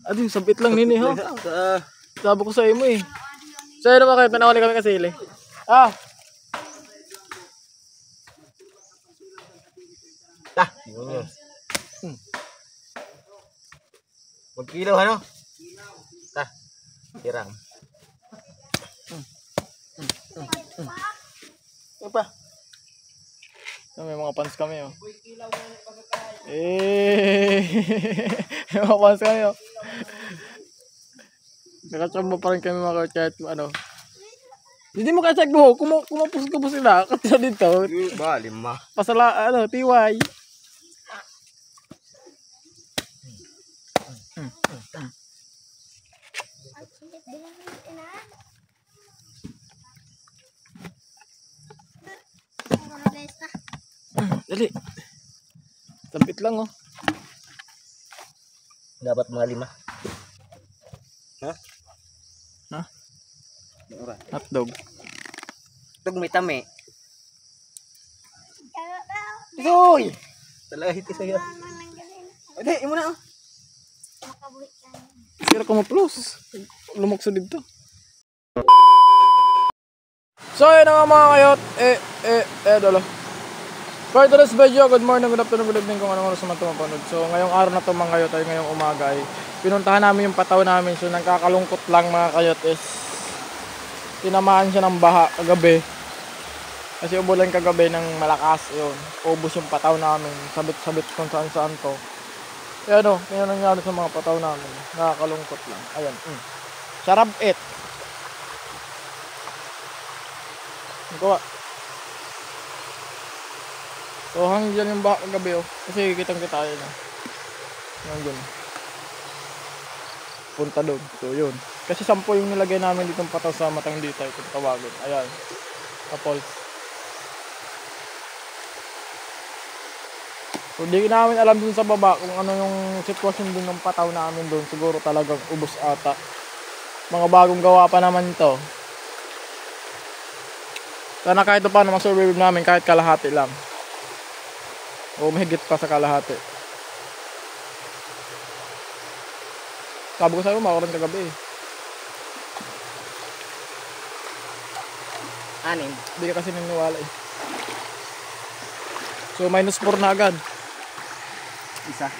Adi, sabit lang nini ha. Sabi ko sa imo eh. So yun naman kayo, panahuli kami kasili. Ah! Tah! Magkilo ano? Tah! Tirang. Ano pa? So, may mga pants kami oh. Eh, may mga pants kami oh. Nakachamba pa rin kami mga kahit ano. Hindi mo kasi mo, kumapos sila. Katila dito. Ba, 5. Pasala, ano, tiway. Dali. Sabit lang oh. Dapat mga 5. Ha? Ha? Hotdog. Hotdog may tami. Uy! Talaga hiti sa'yo. Hindi, imo na oh. Kira ko ma-plus. Lumukso dito. So yun nga mga kayot. Dalo. For today's video, good morning, good afternoon, good evening kung anong oras naman ito mapanood. So ngayong araw na ito mga kayot ay ngayong umaga ay pinuntahan namin yung pataw namin. So nagkakalungkot lang mga kayot is tinamaan siya ng baha kagabi. Kasi umulan kagabi ng malakas yun. Ubos yung pataw namin. Sabit-sabit kung saan to. Kaya ano, kaya nangyari sa mga pataw namin. Nakakalungkot lang. Ayan. Sarap it. Gawa. So hanggang yung baka kagabi oh. Kasi kitang-kita yun ah. Hanggang. Punta doon. So yun. Kasi 10 yung nilagay namin ditong pataw sa matang ditay kung tawagin. Ayan. Tapos. So di namin alam dun sa baba kung ano yung sitwasyon dun ng pataw namin dun. Siguro talagang ubos ata. Mga bagong gawa pa naman ito. Sana kahit paano masurvive namin kahit kalahati lang. O mahigit pa sa kalahati. Sabi ko sa'yo, makaroon kagabi eh. 6. Hindi ka kasi niniwala eh. So -4 na agad. Isa.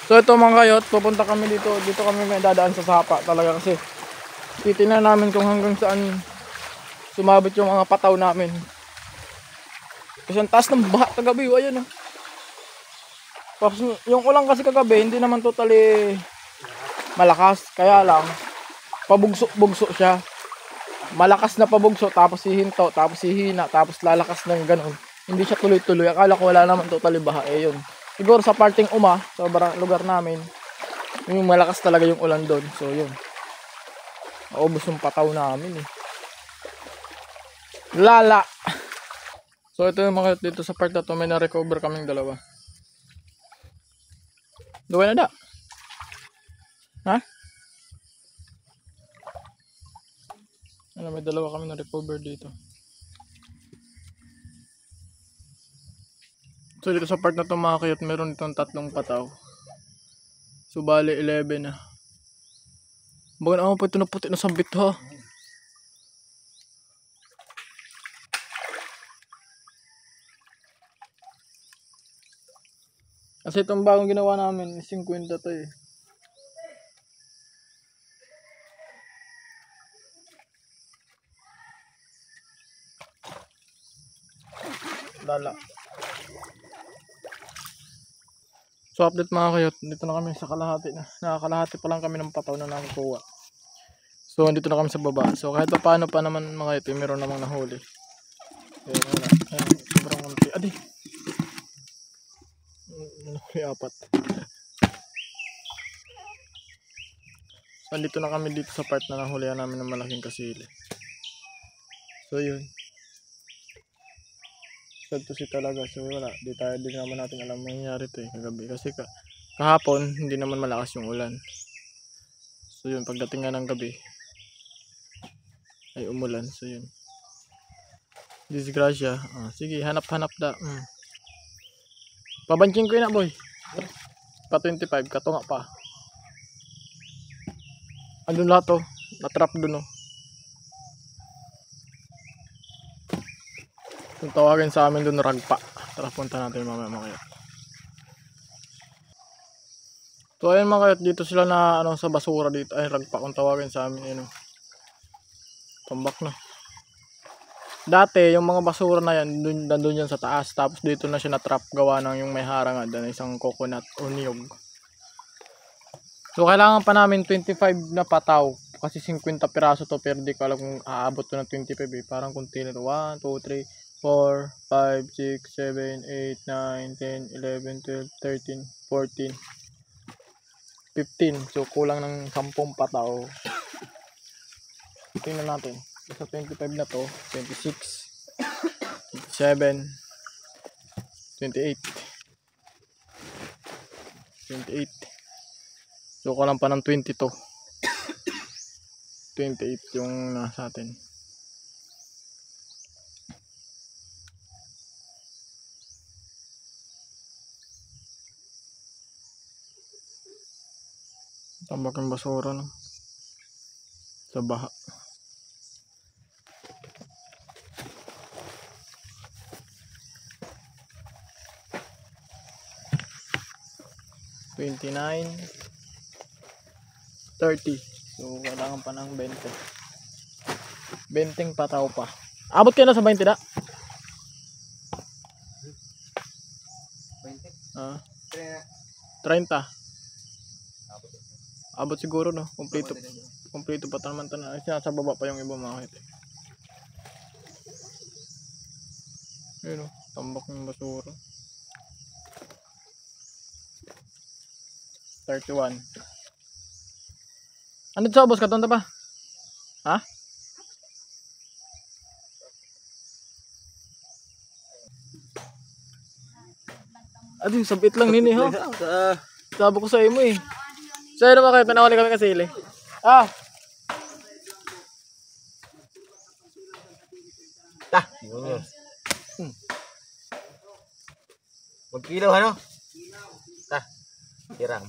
So ito mga kayot, pupunta kami dito. Dito kami may dadaan sa sapa talaga kasi titingnan namin kung hanggang saan sumabit yung mga pataw namin. Kasi ang taas ng baha kagabi, ayun oh. Tapos yung ulan kasi kagabi, hindi naman totally malakas. Kaya lang, pabugso-bugso siya. Malakas na pabugso, tapos hihinto, tapos hihina, tapos lalakas ng ganun. Hindi siya tuloy-tuloy. Akala ko wala naman totally baha. Eh yun. Siguro sa parting sa lugar namin, yung malakas talaga yung ulan doon. So yun. Naubos yung pataw namin eh. Lala! So ito yung mga dito sa part na to, may na-recover kaming 2. Duwa na da? Ha? Ano, may 2 kami na-recover dito. So dito sa part na to mga kayot, meron itong 3 pataw. So bali 11 na. Baga na pa ito na puti na sambit ha. Kasi itong bagong ginawa namin, 50 to eh. Lala. So update mga kayot, dito na kami sa kalahati na. Nakakalahati pa lang kami ng pataw na nakukuha. So dito na kami sa baba. So kahit pa paano pa naman mga ito, meron namang nahuli. Ayan, wala. Ayan, sobrang konti. Adi! May 4. So dito na kami dito sa part na nahulihan namin ng malaking kasili. So yun. Sad to see talaga. So wala, di naman natin alam mangyayari to eh kagabi. Kasi kahapon hindi naman malakas yung ulan. So yun, pagdating nga ng gabi ay umulan. So yun, disgrasya. Sige, hanap-hanap da. Pabanching ko yun na boy. Pa 25, katunga pa. Andun lahat oh. Na-trap dun oh. Kung tawagin sa amin dun, ragpa. Tara, punta natin mamaya mga kayot. So ayun mga kayot, dito sila na ano, sa basura dito. Ay, ragpa kung tawagin sa amin. Ayun oh. Tambak na. Dati, yung mga basura na yan, nandun yan sa taas. Tapos dito na siya na-trap, gawa ng yung may harang na isang coconut o niyog. So kailangan pa namin 25 na pataw. Kasi 50 piraso to, pero di ko alam kung aabot to ng 25 eh. Parang kunti na to. 1, 2, 3, 4, 5, 6, 7, 8, 9, 10, 11, 12, 13, 14, 15. So kulang ng 10 pataw. Tingnan natin. Sa 25 na to, 26, 27, 28, 28. So kulang pa ng 20 to. 28 yung nasa atin. Tambak yung basura no? Sa baha. $29, $30. So kailangan pa ng 20. 20 pataw pa. Abot kayo na sa 20 da? 20. Ah, 30. 30. Abot siguro no. Kompleto. Kompleto pa naman tanan. Ay, nasa baba pa yung iba mga kayot. Ayun oh, tambak ng basura. 31. Ano sa boss? Katonta pa? Ha? Adi, sabit lang nini ho. Sabi ko sa imo eh. Sa'yo naman kayo, panahuli kami kasili. Ah! Ta. Magkilo ano? Ta. Hiram.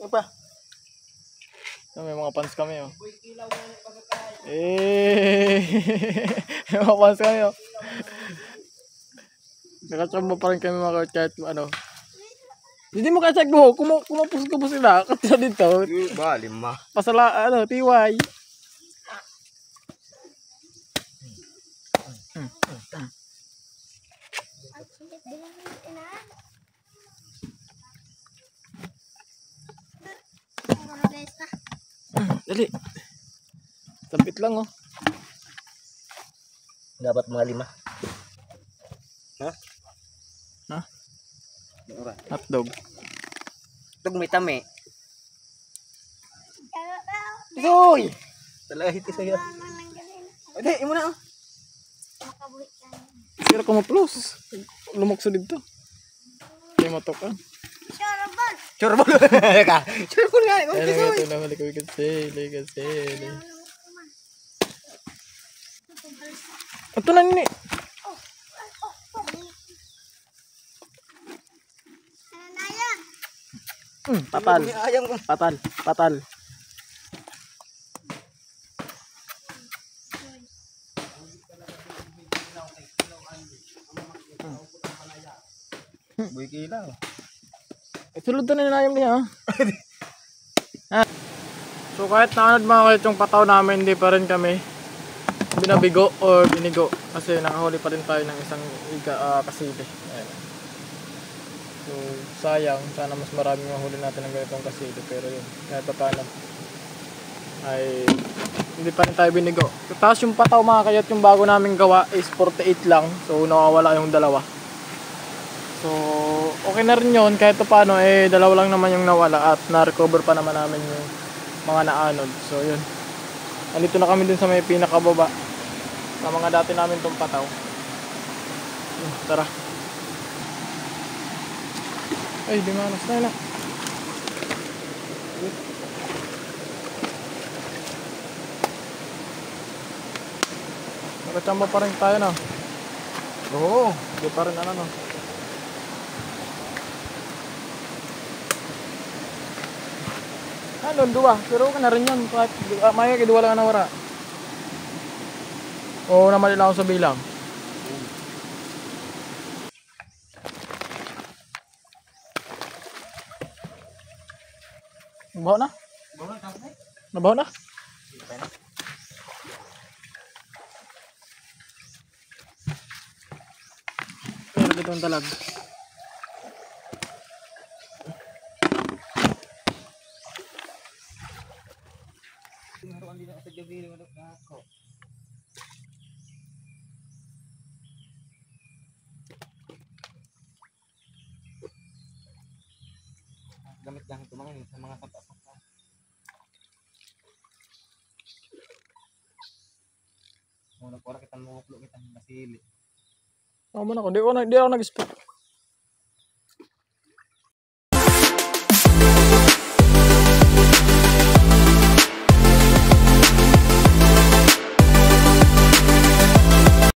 Ano pa? May mga pants kami oh. Eh, may mga pants kami oh. Nakachamba pa rin kami mga kahit ano. Hindi mo kasi go, kumapos sila. Kasi dito, Ba, 5. pasala, ano, tiway. Dali. Sabit lang oh. Dapat mga 5. Ha? Ha? Mura. Hotdog. Tug may tami. Uy! Talaga hiti sa'yo. Hindi, imo na. Sira ko mo plus. Lumokso dito. Kaya matok ka. Chorbol. Ka. Chorbol nga. Ito na balik ko kasi. Ito na nini. Patal. Patal. Buy kilaw. Sulod na ninayam niya. Ah. So kahit naanad mga kahit yung pataw namin, hindi pa rin kami binabigo or binigo. Kasi nakahuli pa rin tayo ng isang kasili. Ayan. So sayang, sana mas maraming mahuli natin ng ganitong kasili. Pero yun, kahit pa paano ay hindi pa rin tayo binigo. Tapos yung pataw mga kayat, yung bago namin gawa is 48 lang. So nawawala yung dalawa. So okay na rin yun, kahit pa paano dalawa lang naman yung nawala at na-recover pa naman namin yung mga naanod. So yun, andito na kami dun sa may pinakababa sa mga dati namin tong pataw. Tara. Ay, di manas na. Nakachamba pa rin tayo na. Oo, di pa rin ano no. Ano, dua. Pero ka na rin yun. Kahit maya kay duwa lang na wara. Oo, naman lang ako sa bilang. Nabaho na? Nabaho na? Pero dito ang talag. Naroon din ako sa gabi. Wala na ako. Gamit lang ito mga sa mga sapa-sapa. Muna po kita muklo kita nasili. Tama na ako. Di ako nag-spot.